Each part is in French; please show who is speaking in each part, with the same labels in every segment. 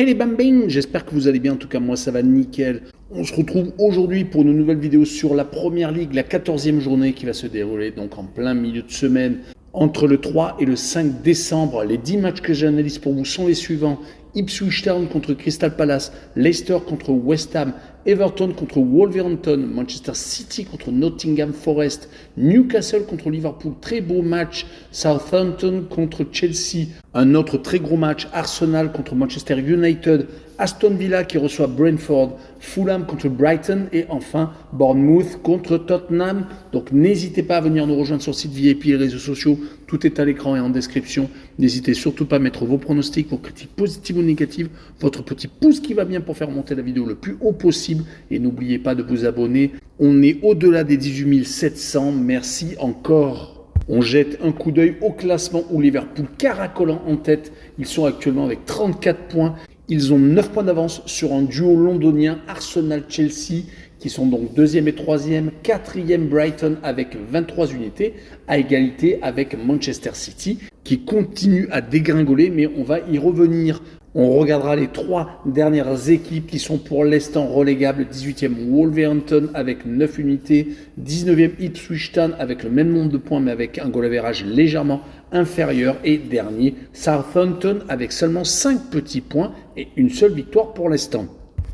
Speaker 1: Hey les bambins, j'espère que vous allez bien, en tout cas moi ça va nickel. On se retrouve aujourd'hui pour une nouvelle vidéo sur la Première Ligue, la 14e journée qui va se dérouler donc en plein milieu de semaine entre le 3 et le 5 décembre. Les 10 matchs que j'analyse pour vous sont les suivants: Ipswich Town contre Crystal Palace, Leicester contre West Ham, Everton contre Wolverhampton, Manchester City contre Nottingham Forest, Newcastle contre Liverpool, très beau match, Southampton contre Chelsea, un autre très gros match, Arsenal contre Manchester United, Aston Villa qui reçoit Brentford, Fulham contre Brighton et enfin Bournemouth contre Tottenham. Donc n'hésitez pas à venir nous rejoindre sur le site VIP et les réseaux sociaux, tout est à l'écran et en description. N'hésitez surtout pas à mettre vos pronostics, vos critiques positives ou négatives, votre petit pouce qui va bien pour faire monter la vidéo le plus haut possible et n'oubliez pas de vous abonner. On est au-delà des 18 700, merci encore. On jette un coup d'œil au classement où Liverpool caracolant en tête. Ils sont actuellement avec 34 points. Ils ont 9 points d'avance sur un duo londonien Arsenal-Chelsea qui sont donc 2e et 3e, 4e Brighton avec 23 unités à égalité avec Manchester City qui continue à dégringoler, mais on va y revenir. On regardera les 3 dernières équipes qui sont pour l'instant relégables. 18e Wolverhampton avec 9 unités, 19e Ipswich Town avec le même nombre de points mais avec un goal average légèrement inférieur et dernier Southampton avec seulement 5 petits points et une seule victoire pour l'instant.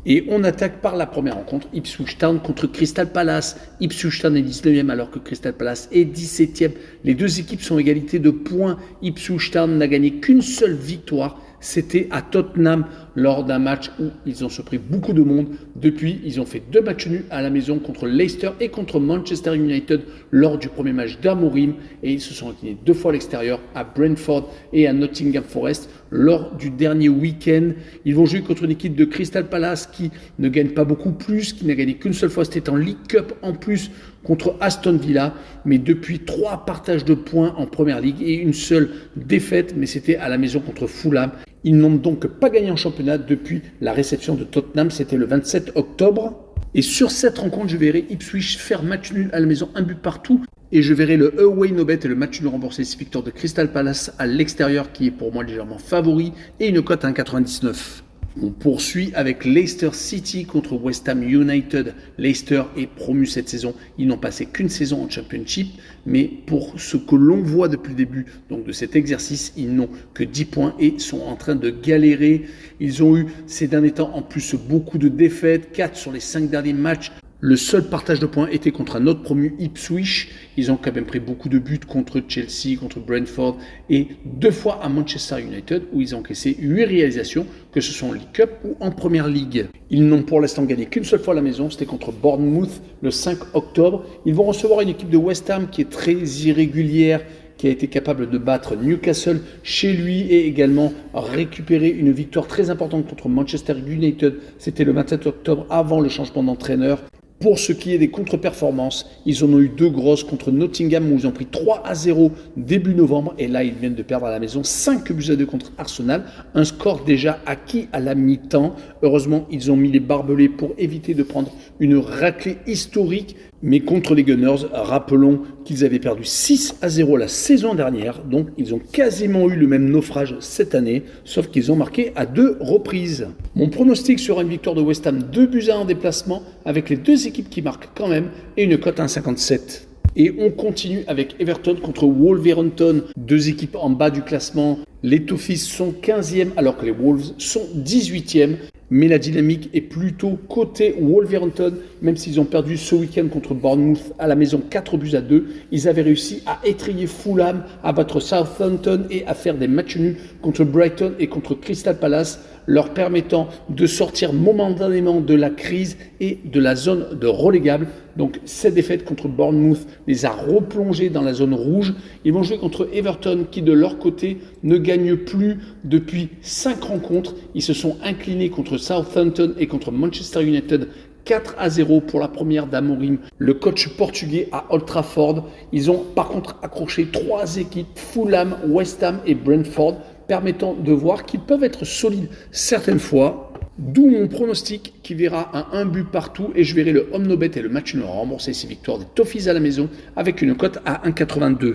Speaker 1: Et on attaque par la première rencontre, Ipswich Town contre Crystal Palace. Ipswich Town est 19e alors que Crystal Palace est 17e. Les deux équipes sont égalité de points. Ipswich Town n'a gagné qu'une seule victoire. C'était à Tottenham lors d'un match où ils ont surpris beaucoup de monde. Depuis, ils ont fait 2 matchs nuls à la maison contre Leicester et contre Manchester United lors du premier match d'Amorim. Et ils se sont inclinés 2 fois à l'extérieur à Brentford et à Nottingham Forest lors du dernier week-end. Ils vont jouer contre une équipe de Crystal Palace qui ne gagne pas beaucoup plus, qui n'a gagné qu'une seule fois, c'était en League Cup en plus contre Aston Villa. Mais depuis 3 partages de points en Première Ligue et une seule défaite, mais c'était à la maison contre Fulham. Ils n'ont donc pas gagné en championnat depuis la réception de Tottenham, c'était le 27 octobre. Et sur cette rencontre, je verrai Ipswich faire match nul à la maison, un but partout. Et je verrai le away no bet et le match nul remboursé, c'est victoire de Crystal Palace à l'extérieur qui est pour moi légèrement favori et une cote à 1,99. On poursuit avec Leicester City contre West Ham United. Leicester est promu cette saison. Ils n'ont passé qu'une saison en Championship, mais pour ce que l'on voit depuis le début donc de cet exercice, ils n'ont que 10 points et sont en train de galérer. Ils ont eu ces derniers temps en plus beaucoup de défaites, 4 sur les 5 derniers matchs. Le seul partage de points était contre un autre promu, Ipswich. Ils ont quand même pris beaucoup de buts contre Chelsea, contre Brentford et 2 fois à Manchester United où ils ont encaissé 8 réalisations, que ce soit en League Cup ou en Première Ligue. Ils n'ont pour l'instant gagné qu'une seule fois à la maison, c'était contre Bournemouth le 5 octobre. Ils vont recevoir une équipe de West Ham qui est très irrégulière, qui a été capable de battre Newcastle chez lui et également récupérer une victoire très importante contre Manchester United. C'était le 27 octobre avant le changement d'entraîneur. Pour ce qui est des contre-performances, ils en ont eu 2 grosses contre Nottingham où ils ont pris 3-0 début novembre et là ils viennent de perdre à la maison 5-2 contre Arsenal, un score déjà acquis à la mi-temps. Heureusement, ils ont mis les barbelés pour éviter de prendre une raclée historique. Mais contre les Gunners, rappelons qu'ils avaient perdu 6-0 la saison dernière, donc ils ont quasiment eu le même naufrage cette année, sauf qu'ils ont marqué à 2 reprises. Mon pronostic sera une victoire de West Ham 2-1 en déplacement, avec les 2 équipes qui marquent quand même, et une cote à 1,57. Et on continue avec Everton contre Wolverhampton, 2 équipes en bas du classement. Les Toffees sont 15e alors que les Wolves sont 18e. Mais la dynamique est plutôt côté Wolverhampton, même s'ils ont perdu ce week-end contre Bournemouth à la maison 4-2. Ils avaient réussi à étrier Fulham, à battre Southampton et à faire des matchs nuls contre Brighton et contre Crystal Palace, leur permettant de sortir momentanément de la crise et de la zone de relégable. Donc cette défaite contre Bournemouth les a replongés dans la zone rouge. Ils vont jouer contre Everton qui de leur côté ne gagne plus depuis 5 rencontres. Ils se sont inclinés contre Southampton et contre Manchester United 4-0 pour la première d'Amorim, le coach portugais à Old Trafford. Ils ont par contre accroché 3 équipes, Fulham, West Ham et Brentford, permettant de voir qu'ils peuvent être solides certaines fois. D'où mon pronostic qui verra un but partout et je verrai le home no bet et le match nul remboursé, ces victoires des Toffees à la maison avec une cote à 1,82.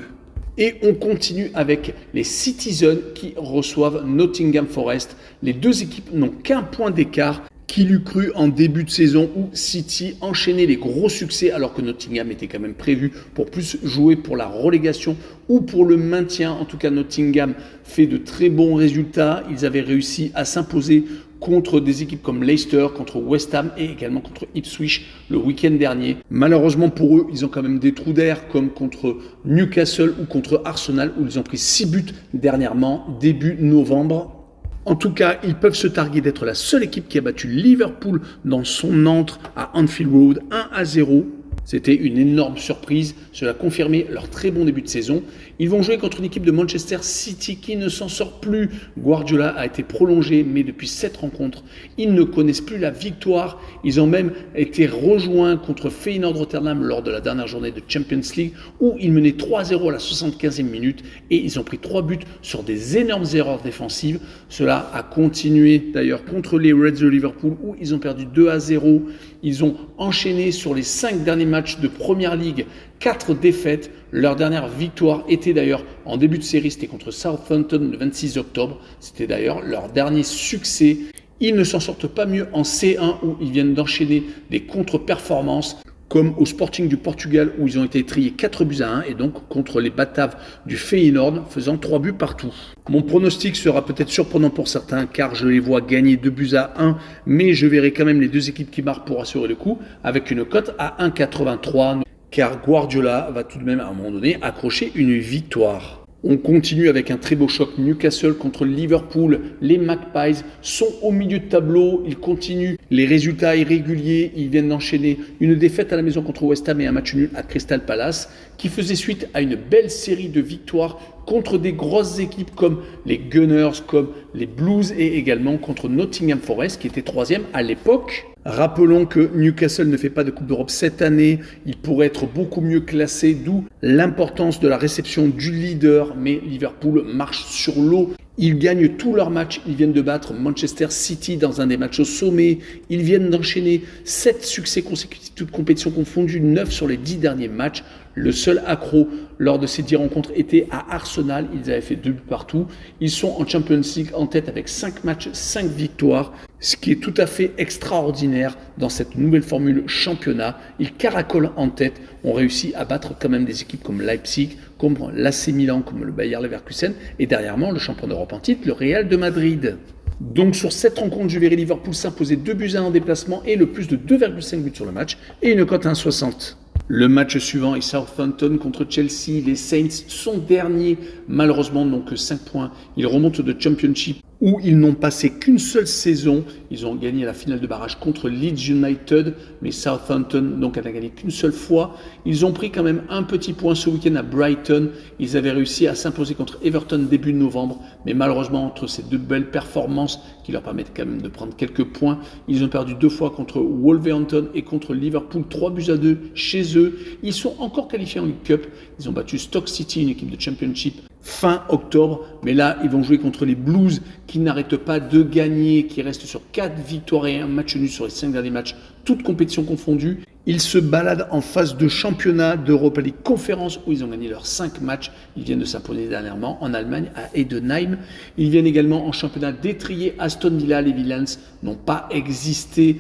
Speaker 1: Et on continue avec les Citizens qui reçoivent Nottingham Forest. Les deux équipes n'ont qu'un point d'écart. Qui l'eût cru en début de saison où City enchaînait les gros succès alors que Nottingham était quand même prévu pour plus jouer pour la relégation ou pour le maintien. En tout cas, Nottingham fait de très bons résultats. Ils avaient réussi à s'imposer contre des équipes comme Leicester, contre West Ham et également contre Ipswich le week-end dernier. Malheureusement pour eux, ils ont quand même des trous d'air comme contre Newcastle ou contre Arsenal où ils ont pris 6 buts dernièrement, début novembre. En tout cas, ils peuvent se targuer d'être la seule équipe qui a battu Liverpool dans son antre à Anfield Road 1-0. C'était une énorme surprise, cela confirmait leur très bon début de saison. Ils vont jouer contre une équipe de Manchester City qui ne s'en sort plus. Guardiola a été prolongé, mais depuis 7 rencontres, ils ne connaissent plus la victoire. Ils ont même été rejoints contre Feyenoord Rotterdam lors de la dernière journée de Champions League, où ils menaient 3-0 à la 75e minute et ils ont pris 3 buts sur des énormes erreurs défensives. Cela a continué d'ailleurs contre les Reds de Liverpool, où ils ont perdu 2-0. Ils ont enchaîné sur les 5 derniers matchs de Première Ligue 4 défaites. Leur dernière victoire était d'ailleurs en début de série, c'était contre Southampton le 26 octobre. C'était d'ailleurs leur dernier succès. Ils ne s'en sortent pas mieux en C1 où ils viennent d'enchaîner des contre-performances comme au Sporting du Portugal où ils ont été triés 4-1 et donc contre les Bataves du Feyenoord faisant 3 buts partout. Mon pronostic sera peut-être surprenant pour certains car je les vois gagner 2-1 mais je verrai quand même les deux équipes qui marquent pour assurer le coup avec une cote à 1,83 car Guardiola va tout de même à un moment donné accrocher une victoire. On continue avec un très beau choc Newcastle contre Liverpool. Les Magpies sont au milieu de tableau. Ils continuent les résultats irréguliers. Ils viennent d'enchaîner une défaite à la maison contre West Ham et un match nul à Crystal Palace qui faisait suite à une belle série de victoires contre des grosses équipes comme les Gunners, comme les Blues et également contre Nottingham Forest qui était 3e à l'époque. Rappelons que Newcastle ne fait pas de Coupe d'Europe cette année, il pourrait être beaucoup mieux classé, d'où l'importance de la réception du leader, mais Liverpool marche sur l'eau. Ils gagnent tous leurs matchs, ils viennent de battre Manchester City dans un des matchs au sommet, ils viennent d'enchaîner 7 succès consécutifs, toutes compétitions confondues, 9 sur les 10 derniers matchs. Le seul accro lors de ces 10 rencontres était à Arsenal, ils avaient fait 2 buts partout. Ils sont en Champions League en tête avec 5 matchs, 5 victoires, ce qui est tout à fait extraordinaire dans cette nouvelle formule championnat. Ils caracolent en tête, ont réussi à battre quand même des équipes comme Leipzig, comme l'AC Milan, comme le Bayer Leverkusen et dernièrement le champion d'Europe en titre, le Real de Madrid. Donc sur cette rencontre, je verrai Liverpool s'imposer 2-1 en déplacement et le plus de 2,5 buts sur le match et une cote à 1,60. Le match suivant est Southampton contre Chelsea. Les Saints sont derniers, malheureusement n'ont que 5 points. Ils remontent de Championship où ils n'ont passé qu'une seule saison. Ils ont gagné la finale de barrage contre Leeds United, mais Southampton donc n'a gagné qu'une seule fois. Ils ont pris quand même un petit point ce week-end à Brighton. Ils avaient réussi à s'imposer contre Everton début novembre, mais malheureusement entre ces deux belles performances qui leur permettent quand même de prendre quelques points, ils ont perdu 2 fois contre Wolverhampton et contre Liverpool 3-2 chez eux. Ils sont encore qualifiés en League Cup. Ils ont battu Stoke City, une équipe de Championship, fin octobre, mais là ils vont jouer contre les Blues qui n'arrêtent pas de gagner, qui restent sur 4 victoires et un match nul sur les 5 derniers matchs, toutes compétitions confondues. Ils se baladent en phase de championnat d'Europa League Conférence où ils ont gagné leurs 5 matchs. Ils viennent de s'imposer dernièrement en Allemagne à Heidenheim. Ils viennent également en championnat d'étrier. Aston Villa, les Villains n'ont pas existé.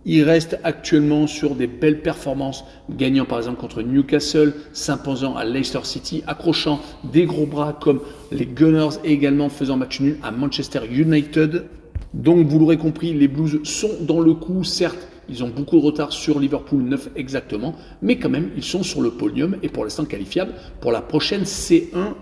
Speaker 1: Ils restent actuellement sur des belles performances, gagnant par exemple contre Newcastle, s'imposant à Leicester City, accrochant des gros bras comme les Gunners et également faisant match nul à Manchester United. Donc vous l'aurez compris, les Blues sont dans le coup, certes. Ils ont beaucoup de retard sur Liverpool, 9 exactement, mais quand même, ils sont sur le podium et pour l'instant qualifiables pour la prochaine C1.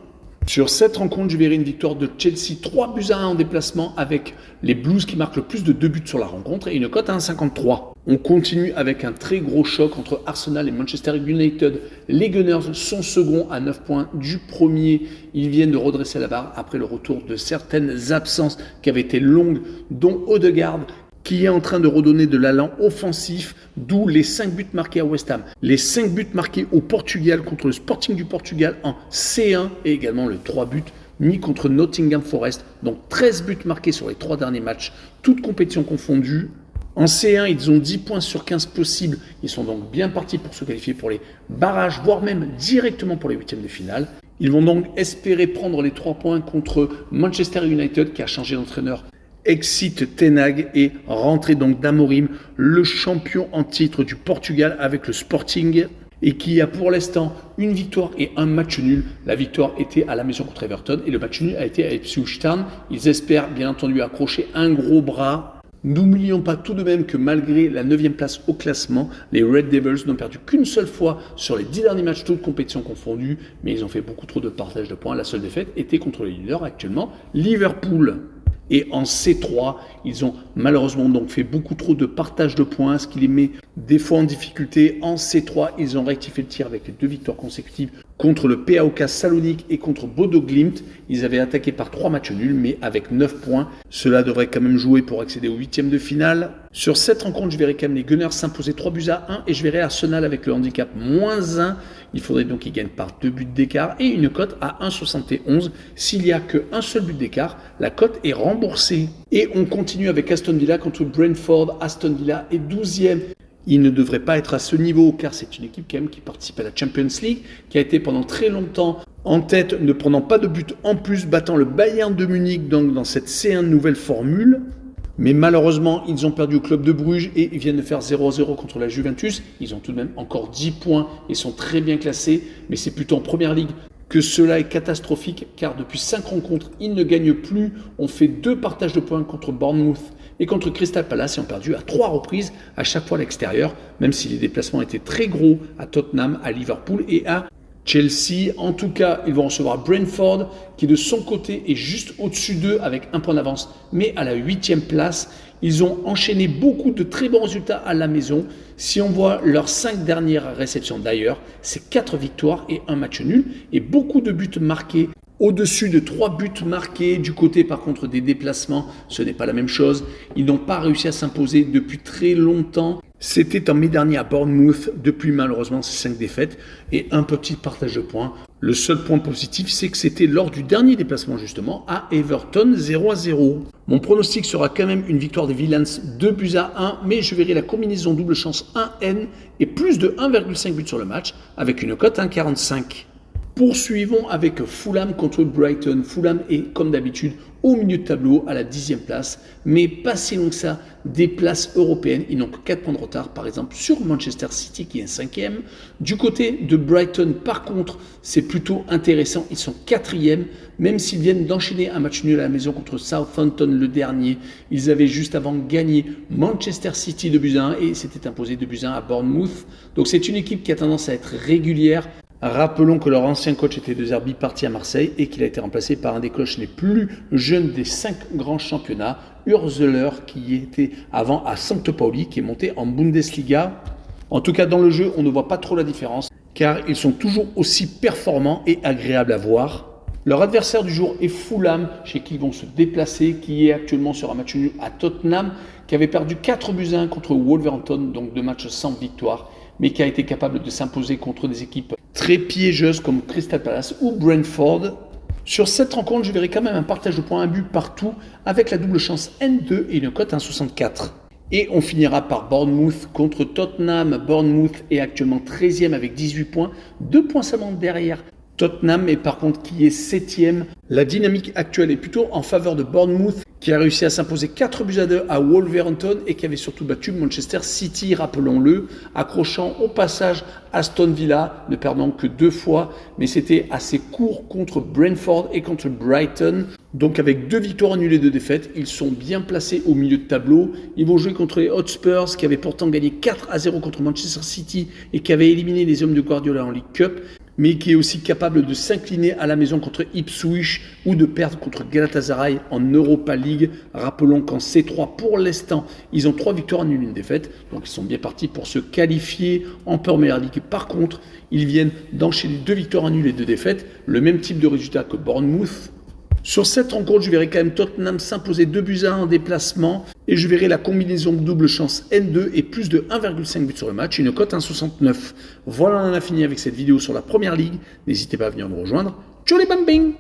Speaker 1: Sur cette rencontre, je verrai une victoire de Chelsea 3-1 en déplacement avec les Blues qui marquent le plus de 2 buts sur la rencontre et une cote à 1,53. On continue avec un très gros choc entre Arsenal et Manchester United. Les Gunners sont seconds à 9 points du premier. Ils viennent de redresser la barre après le retour de certaines absences qui avaient été longues, dont Odegaard, qui est en train de redonner de l'allant offensif, d'où les 5 buts marqués à West Ham, les 5 buts marqués au Portugal contre le Sporting du Portugal en C1 et également le 3 buts mis contre Nottingham Forest. Donc 13 buts marqués sur les 3 derniers matchs, toutes compétitions confondues. En C1, ils ont 10 points sur 15 possibles. Ils sont donc bien partis pour se qualifier pour les barrages, voire même directement pour les huitièmes de finale. Ils vont donc espérer prendre les 3 points contre Manchester United qui a changé d'entraîneur. Excite Ten Hag et rentrer donc d'Amorim, le champion en titre du Portugal avec le Sporting et qui a pour l'instant une victoire et un match nul. La victoire était à la maison contre Everton et le match nul a été à Ipswich Town. Ils espèrent bien entendu accrocher un gros bras. N'oublions pas tout de même que malgré la 9e place au classement, les Red Devils n'ont perdu qu'une seule fois sur les 10 derniers matchs, toutes compétitions confondues, mais ils ont fait beaucoup trop de partage de points. La seule défaite était contre le leader actuellement, Liverpool. Et en C3, ils ont malheureusement donc fait beaucoup trop de partage de points, ce qui les met des fois en difficulté. En C3, ils ont rectifié le tir avec les 2 victoires consécutives contre le PAOK Salonique et contre Bodo Glimt. Ils avaient attaqué par 3 matchs nuls, mais avec 9 points. Cela devrait quand même jouer pour accéder au 8e de finale. Sur cette rencontre, je verrai quand même les Gunners s'imposer 3-1 et je verrai Arsenal avec le handicap -1. Il faudrait donc qu'ils gagnent par 2 buts d'écart et une cote à 1,71. S'il n'y a qu'un seul but d'écart, la cote est remboursée. Et on continue avec Aston Villa contre Brentford. Aston Villa est 12e. Il ne devrait pas être à ce niveau car c'est une équipe quand même qui participe à la Champions League, qui a été pendant très longtemps en tête, ne prenant pas de but en plus, battant le Bayern de Munich donc dans cette C1 nouvelle formule. Mais malheureusement, ils ont perdu au club de Bruges et ils viennent de faire 0-0 contre la Juventus. Ils ont tout de même encore 10 points et sont très bien classés. Mais c'est plutôt en première ligue que cela est catastrophique car depuis 5 rencontres, ils ne gagnent plus. On fait 2 partages de points contre Bournemouth et contre Crystal Palace et ont perdu à 3 reprises, à chaque fois à l'extérieur, même si les déplacements étaient très gros à Tottenham, à Liverpool et à Chelsea. En tout cas, ils vont recevoir Brentford qui de son côté est juste au-dessus d'eux avec 1 point d'avance, mais à la 8e place. Ils ont enchaîné beaucoup de très bons résultats à la maison. Si on voit leurs 5 dernières réceptions d'ailleurs, c'est 4 victoires et 1 match nul et beaucoup de buts marqués. Au-dessus de 3 buts marqués, du côté par contre des déplacements, ce n'est pas la même chose. Ils n'ont pas réussi à s'imposer depuis très longtemps. C'était en mai dernier à Bournemouth, depuis malheureusement ces 5 défaites et un petit partage de points. Le seul point positif, c'est que c'était lors du dernier déplacement justement à Everton 0-0. Mon pronostic sera quand même une victoire des Villains 2-1, mais je verrai la combinaison double chance 1N et plus de 1,5 buts sur le match avec une cote 1,45. Poursuivons avec Fulham contre Brighton. Fulham est, comme d'habitude, au milieu de tableau, à la 10e place, mais pas si loin que ça des places européennes. Ils n'ont que 4 points de retard, par exemple, sur Manchester City, qui est 5e. Du côté de Brighton, par contre, c'est plutôt intéressant. Ils sont 4e, même s'ils viennent d'enchaîner un match nul à la maison contre Southampton, le dernier. Ils avaient juste avant gagné Manchester City 2-1 et s'étaient imposés 2-1 à Bournemouth. Donc c'est une équipe qui a tendance à être régulière. Rappelons que leur ancien coach était De Zerbi, parti à Marseille et qu'il a été remplacé par un des coachs les plus jeunes des 5 grands championnats, Hürzeler, qui était avant à St. Pauli, qui est monté en Bundesliga. En tout cas, dans le jeu, on ne voit pas trop la différence car ils sont toujours aussi performants et agréables à voir. Leur adversaire du jour est Fulham, chez qui ils vont se déplacer, qui est actuellement sur un match nul à Tottenham, qui avait perdu 4-1 contre Wolverhampton, donc 2 matchs sans victoire, mais qui a été capable de s'imposer contre des équipes très piégeuses comme Crystal Palace ou Brentford. Sur cette rencontre, je verrai quand même un partage de points, un but partout, avec la double chance N2 et une cote 1,64. Et on finira par Bournemouth contre Tottenham. Bournemouth est actuellement 13e avec 18 points, 2 points seulement derrière Tottenham, mais par contre qui est 7e. La dynamique actuelle est plutôt en faveur de Bournemouth, qui a réussi à s'imposer 4-2 à Wolverhampton et qui avait surtout battu Manchester City, rappelons-le, accrochant au passage Aston Villa, ne perdant que 2 fois, mais c'était assez court contre Brentford et contre Brighton. Donc avec 2 victoires annulées et 2 défaites, ils sont bien placés au milieu de tableau. Ils vont jouer contre les Hotspurs, qui avaient pourtant gagné 4-0 contre Manchester City et qui avaient éliminé les hommes de Guardiola en League Cup, mais qui est aussi capable de s'incliner à la maison contre Ipswich ou de perdre contre Galatasaray en Europa League. Rappelons qu'en C3, pour l'instant, ils ont 3 victoires nulles et 1 défaite, donc ils sont bien partis pour se qualifier en Premier League. Par contre, ils viennent d'enchaîner 2 victoires nulles et 2 défaites, le même type de résultat que Bournemouth. Sur cette rencontre, je verrai quand même Tottenham s'imposer 2-1 en déplacement et je verrai la combinaison double chance N2 et plus de 1,5 but sur le match, une cote 1,69. Voilà, on en a fini avec cette vidéo sur la Première Ligue. N'hésitez pas à venir nous rejoindre. Ciao les bambing!